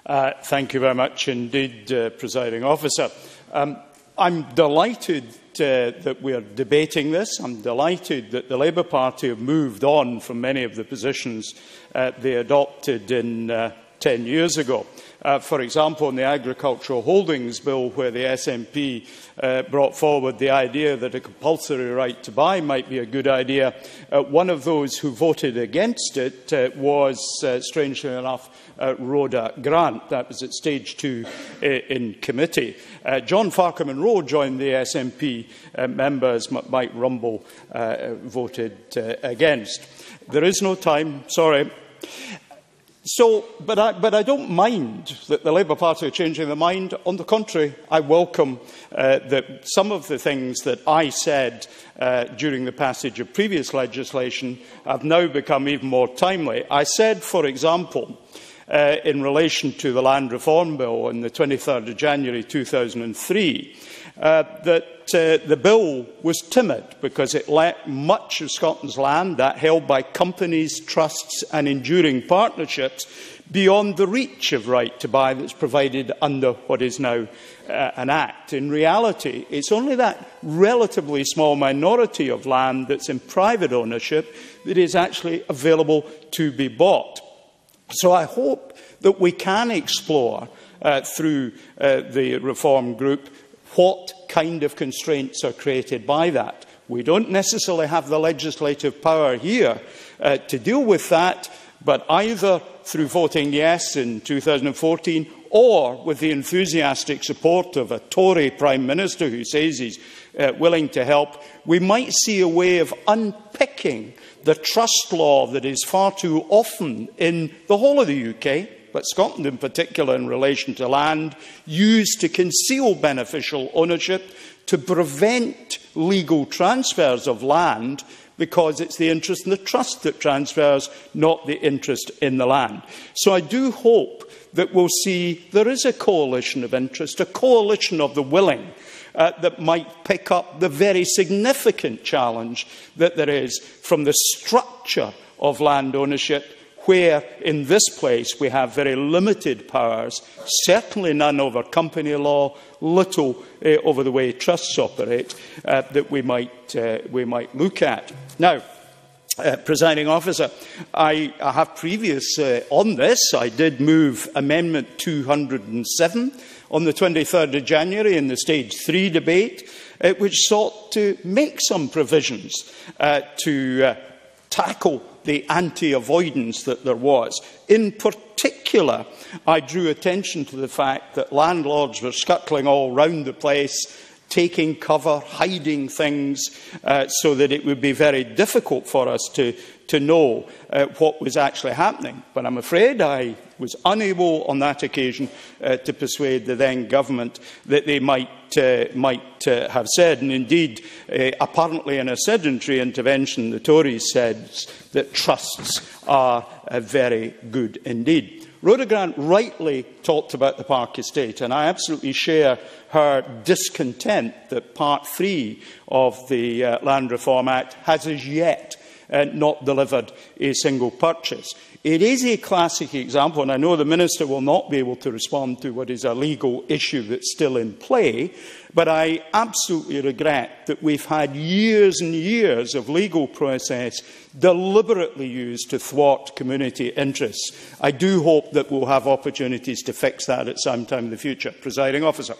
Thank you very much indeed, Presiding Officer. I'm delighted that we are debating this. I'm delighted that the Labour Party have moved on from many of the positions they adopted 10 years ago. For example, in the Agricultural Holdings Bill, where the SNP brought forward the idea that a compulsory right to buy might be a good idea, one of those who voted against it was, strangely enough, Rhoda Grant. That was at stage 2 in committee. John Farquhar-Munro joined the SNP members. Mike Rumble voted against. There is no time, sorry. But I don't mind that the Labour Party are changing their mind. On the contrary, I welcome that some of the things that I said during the passage of previous legislation have now become even more timely. I said, for example, in relation to the Land Reform Bill on the 23rd of January 2003, that the bill was timid because it let much of Scotland's land, that held by companies, trusts and enduring partnerships, beyond the reach of right to buy that's provided under what is now an Act. In reality, it's only that relatively small minority of land that's in private ownership that is actually available to be bought. So I hope that we can explore through the Reform Group what kind of constraints are created by that. We don't necessarily have the legislative power here to deal with that, but either through voting yes in 2014 or with the enthusiastic support of a Tory Prime Minister who says he's willing to help, we might see a way of unpicking the trust law that is far too often in the whole of the UK, but Scotland in particular in relation to land, used to conceal beneficial ownership, to prevent legal transfers of land, because it's the interest in the trust that transfers, not the interest in the land. So I do hope that we'll see there is a coalition of interest, a coalition of the willing, that might pick up the very significant challenge that there is from the structure of land ownership, where in this place we have very limited powers, certainly none over company law, little over the way trusts operate, that we might look at. Now, Presiding Officer, I have previous on this. I did move Amendment 207 on the 23rd of January in the Stage 3 debate, which sought to make some provisions to tackle the anti-avoidance that there was. In particular, I drew attention to the fact that landlords were scuttling all round the place, taking cover, hiding things, so that it would be very difficult for us to know what was actually happening. But I'm afraid I was unable on that occasion to persuade the then government that they might have said, and indeed, apparently in a sedentary intervention, the Tories said that trusts are very good indeed. Rhoda Grant rightly talked about the Park Estate, and I absolutely share her discontent that Part 3 of the Land Reform Act has as yet not delivered a single purchase. It is a classic example, and I know the Minister will not be able to respond to what is a legal issue that's still in play, but I absolutely regret that we've had years and years of legal process deliberately used to thwart community interests. I do hope that we'll have opportunities to fix that at some time in the future. Presiding Officer.